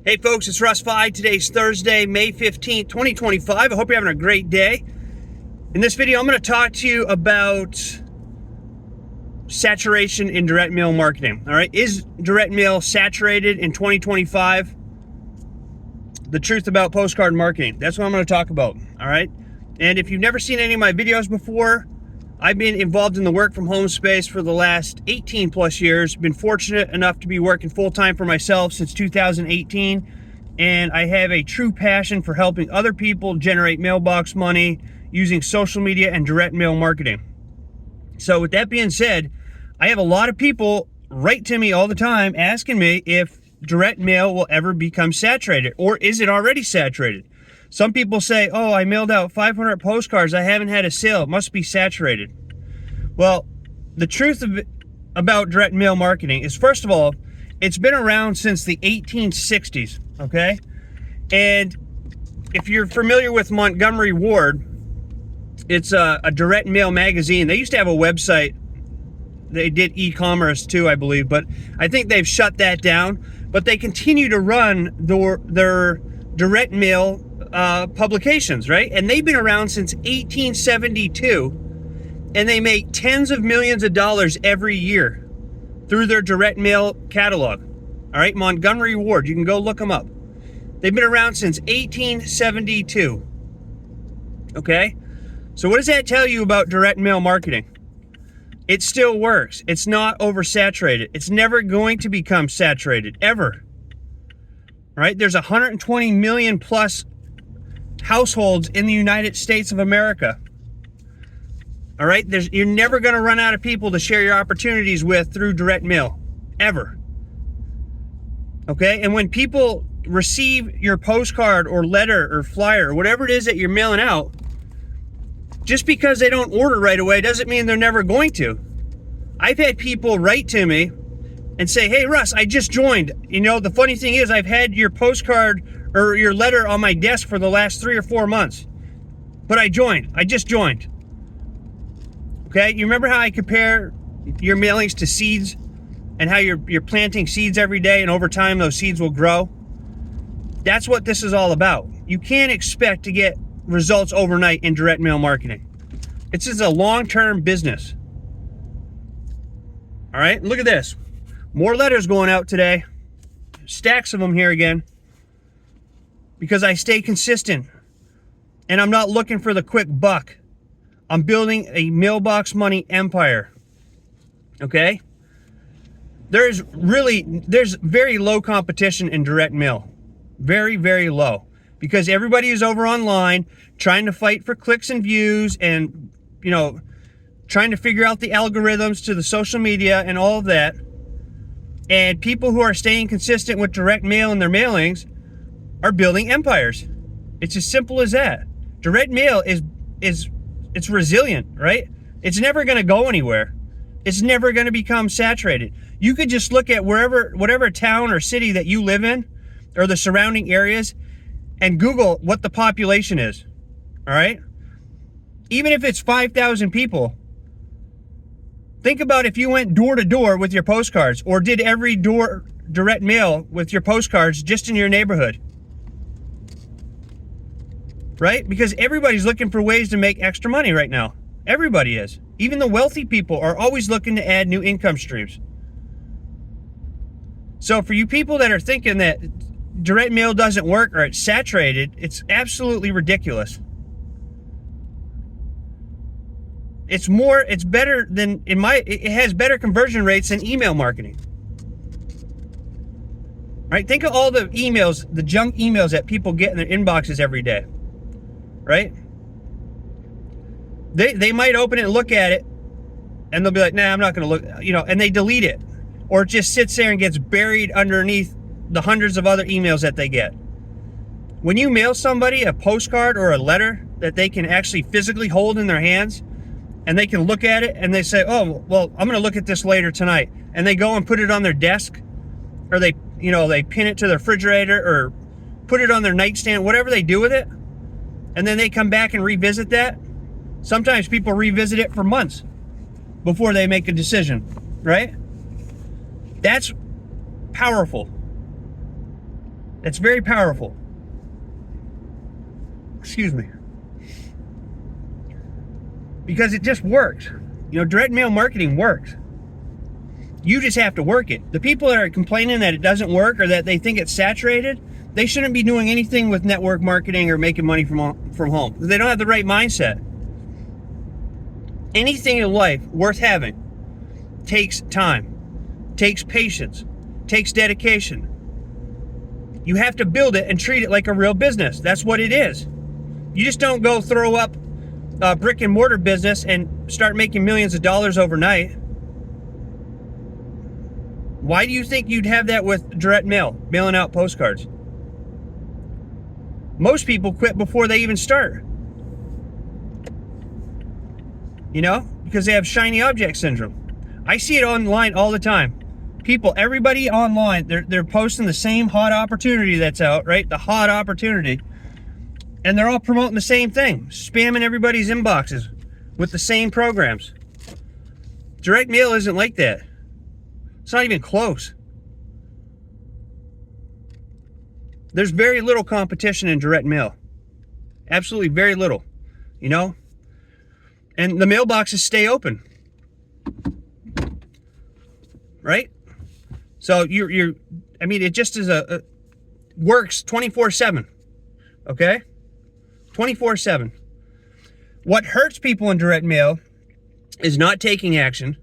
Hey folks, it's Russ. Today's Thursday, May 15th, 2025. I hope you're having a great day. In this video, I'm going to talk to you about saturation in direct mail marketing. All right, is direct mail saturated in 2025? The truth about postcard marketing. That's what I'm going to talk about. All right, and if you've never seen any of my videos before, I've been involved in the work from home space for the last 18 plus years. Been fortunate enough to be working full-time for myself since 2018. And I have a true passion for helping other people generate mailbox money using social media and direct mail marketing. So with that being said, I have a lot of people write to me all the time asking me if direct mail will ever become saturated, or is it already saturated? Some people say, oh, I mailed out 500 postcards. I haven't had a sale. It must be saturated. Well, the truth about direct mail marketing is, first of all, it's been around since the 1860s, okay? And if you're familiar with Montgomery Ward, it's a direct mail magazine. They used to have a website. They did e-commerce too, I believe, but I think they've shut that down. But they continue to run their direct mail publications, right? And they've been around since 1872, and they make tens of millions of dollars every year through their direct mail catalog. All right, Montgomery Ward, you can go look them up. They've been around since 1872. Okay, so what does that tell you about direct mail marketing? It still works. It's not oversaturated. It's never going to become saturated, ever. All right, there's 120 million plus households in the United States of America. All right, you're never going to run out of people to share your opportunities with through direct mail, ever. Okay, and when people receive your postcard or letter or flyer or whatever it is that you're mailing out, just because they don't order right away doesn't mean they're never going to. I've had people write to me and say, hey Russ, I just joined. You know, the funny thing is I've had your postcard or your letter on my desk for the last 3 or 4 months, but I just joined. Okay, you remember how I compare your mailings to seeds and how you're planting seeds every day and over time those seeds will grow? That's what this is all about. You can't expect to get results overnight in direct mail marketing. It's just a long-term business. All right, look at this. More letters going out today. Stacks of them here again. Because I stay consistent. And I'm not looking for the quick buck. I'm building a mailbox money empire. Okay? There's very low competition in direct mail. Very, very low. Because everybody is over online trying to fight for clicks and views and, you know, trying to figure out the algorithms to the social media and all of that. And people who are staying consistent with direct mail and their mailings are building empires. It's as simple as that. Direct mail it's resilient, right? It's never going to go anywhere. It's never going to become saturated. You could just look at whatever town or city that you live in or the surrounding areas and Google what the population is. All right? Even if it's 5,000 people, think about if you went door to door with your postcards or did every door direct mail with your postcards just in your neighborhood. Right? Because everybody's looking for ways to make extra money right now. Everybody is. Even the wealthy people are always looking to add new income streams. So for you people that are thinking that direct mail doesn't work or it's saturated, it's absolutely ridiculous. It's better than, it has better conversion rates than email marketing. Right? Think of all the emails, the junk emails that people get in their inboxes every day. Right? They might open it and look at it and they'll be like, nah, I'm not going to look, you know, and they delete it. Or it just sits there and gets buried underneath the hundreds of other emails that they get. When you mail somebody a postcard or a letter that they can actually physically hold in their hands and they can look at it and they say, oh, well, I'm going to look at this later tonight. And they go and put it on their desk or they pin it to their refrigerator or put it on their nightstand, whatever they do with it. And then they come back and revisit that. Sometimes people revisit it for months before they make a decision, right? That's powerful. That's very powerful. Excuse me. Because it just works. Direct mail marketing works. You just have to work it. The people that are complaining that it doesn't work or that they think it's saturated, they shouldn't be doing anything with network marketing or making money from home. They don't have the right mindset. Anything in life worth having takes time, takes patience, takes dedication. You have to build it and treat it like a real business. That's what it is. You just don't go throw up a brick and mortar business and start making millions of dollars overnight. Why do you think you'd have that with direct mail, mailing out postcards? Most people quit before they even start. Because they have shiny object syndrome. I see it online all the time. People, everybody online, they're posting the same hot opportunity that's out, right? The hot opportunity. And they're all promoting the same thing, spamming everybody's inboxes with the same programs. Direct mail isn't like that. It's not even close. There's very little competition in direct mail. Absolutely very little, And the mailboxes stay open. Right? So it just is works 24/7. Okay? 24/7. What hurts people in direct mail is not taking action,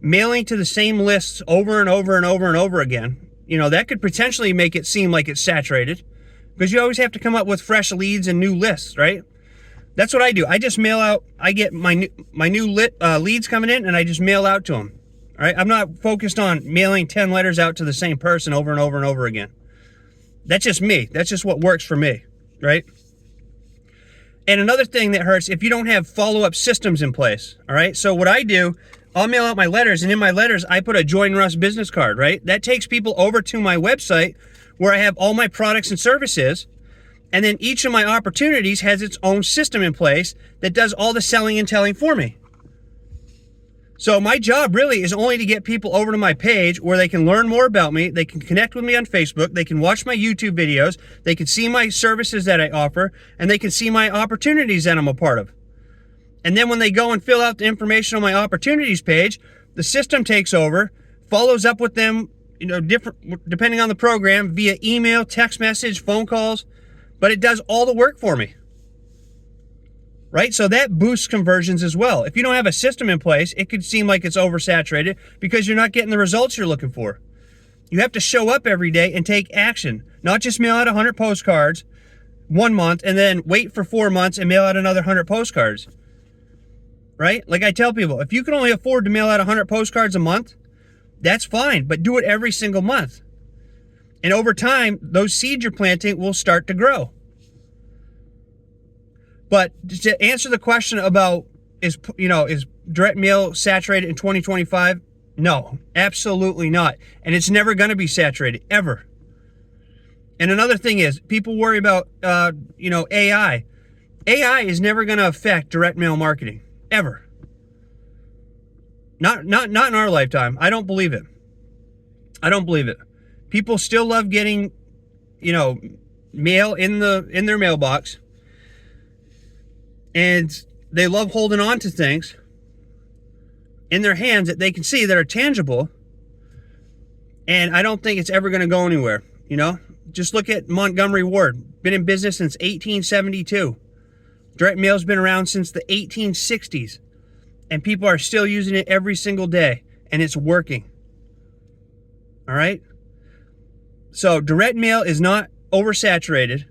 mailing to the same lists over and over and over and over again. That could potentially make it seem like it's saturated because you always have to come up with fresh leads and new lists, right? That's what I do. I just mail out. I get my new leads coming in and I just mail out to them. All right? I'm not focused on mailing 10 letters out to the same person over and over and over again. That's just me. That's just what works for me, right? And another thing that hurts, if you don't have follow-up systems in place, all right? So what I do, I'll mail out my letters, and in my letters, I put a Join Russ business card, right? That takes people over to my website where I have all my products and services, and then each of my opportunities has its own system in place that does all the selling and telling for me. So my job really is only to get people over to my page where they can learn more about me, they can connect with me on Facebook, they can watch my YouTube videos, they can see my services that I offer, and they can see my opportunities that I'm a part of. And then when they go and fill out the information on my opportunities page, the system takes over, follows up with them, depending on the program, via email, text message, phone calls, but it does all the work for me. Right? So that boosts conversions as well. If you don't have a system in place, it could seem like it's oversaturated because you're not getting the results you're looking for. You have to show up every day and take action, not just mail out 100 postcards 1 month and then wait for 4 months and mail out another 100 postcards. Right? Like I tell people, if you can only afford to mail out 100 postcards a month, that's fine, but do it every single month. And over time, those seeds you're planting will start to grow. But to answer the question about is direct mail saturated in 2025? No, absolutely not. And it's never going to be saturated, ever. And another thing is, people worry about AI. AI is never going to affect direct mail marketing, ever. Not in our lifetime. I don't believe it. I don't believe it. People still love getting, mail in their mailbox. And they love holding on to things in their hands that they can see that are tangible. And I don't think it's ever going to go anywhere. Just look at Montgomery Ward. Been in business since 1872. Direct mail's been around since the 1860s. And people are still using it every single day. And it's working. All right? So direct mail is not oversaturated.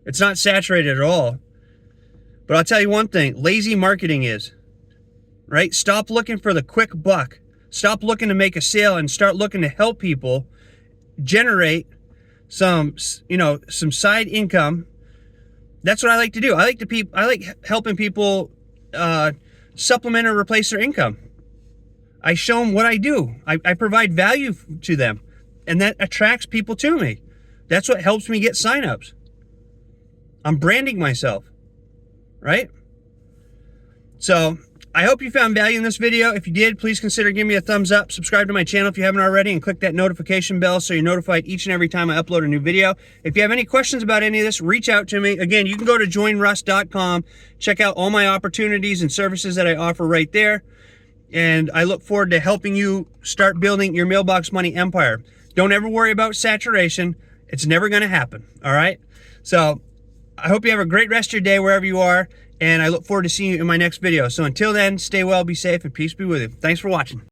It's not saturated at all. But I'll tell you one thing, lazy marketing is, right? Stop looking for the quick buck. Stop looking to make a sale and start looking to help people generate some side income. That's what I like to do. I like helping people supplement or replace their income. I show them what I do. I provide value to them, and that attracts people to me. That's what helps me get signups. I'm branding myself. Right? So I hope you found value in this video. If you did, please consider giving me a thumbs up. Subscribe to my channel if you haven't already, and click that notification bell so you're notified each and every time I upload a new video. If you have any questions about any of this, reach out to me. Again, you can go to joinruss.com, check out all my opportunities and services that I offer right there. And I look forward to helping you start building your mailbox money empire. Don't ever worry about saturation. It's never going to happen. All right. So I hope you have a great rest of your day wherever you are. And I look forward to seeing you in my next video. So until then, stay well, be safe, and peace be with you. Thanks for watching.